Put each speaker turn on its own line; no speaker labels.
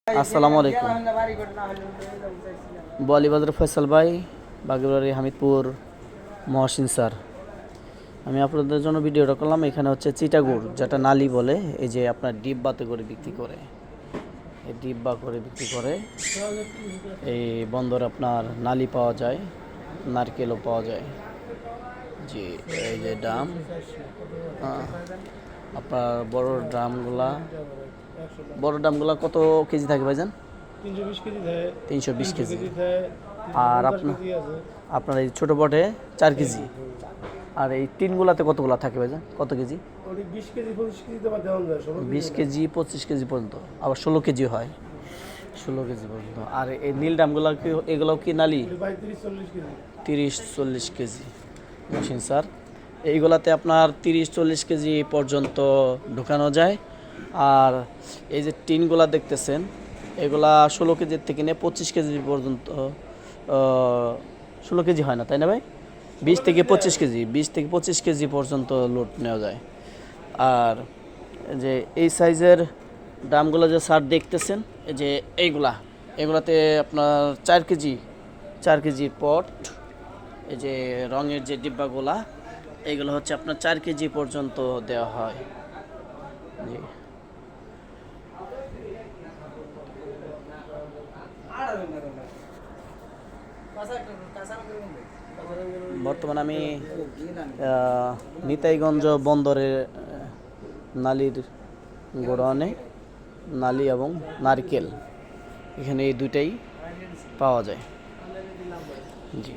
আসসালামু আলাইকুম। বলিবাজার ফয়সাল ভাই, বাগেরবাড়ি, হামিদপুর, মহসিন স্যার। আমি আপনাদের জন্য ভিডিওটা করলাম। এখানে হচ্ছে চিটাগুড়, যেটা নালি বলে, এই যে আপনার ডিব্বাতে করে বিক্রি করে, এই ডিব্বা করে বিক্রি করে। এই বন্দরে আপনার নালি পাওয়া যায়, নারকেলও পাওয়া যায়। জি, এই যে ড্রাম, আপনার বড় ড্রামগুলা কত কেজি থাকে ভাইজান? 320 কেজি। আর আপনার এই ছোটো বটে 4 কেজি। আর এই টিনগুলাতে কতগুলা থাকে ভাইজান, কত কেজি? 20 কেজি 25 কেজি পর্যন্ত, আবার 16 কেজি হয়, 16 কেজি পর্যন্ত। আর এই নীল ড্রামগুলো কি, এগুলোও কি নালি? 30-40 কেজি মেশিন স্যার। এইগুলাতে আপনার 30-40 কেজি পর্যন্ত ঢোকানো যায়। আর এই যে টিনগুলা দেখতেছেন, এগুলা 16 কেজির থেকে নিয়ে 25 কেজি পর্যন্ত, 16 কেজি হয় না তাই না ভাই? 20 থেকে 25 কেজি পর্যন্ত লোড নেওয়া যায়। আর যে এই সাইজের ড্রামগুলো যে স্যার দেখতেছেন, এই যে এগুলাতে আপনার 4 কেজি পট। এই যে রঙের যে ডিব্বাগুলা, এগুলো হচ্ছে আপনার 4 কেজি পর্যন্ত দেওয়া হয়। জি, বর্তমানে আমি নিতাইগঞ্জ বন্দরের নালির গোডাউনে নালি এবং নারকেল, এখানে এই দুইটাই পাওয়া যায়। জি।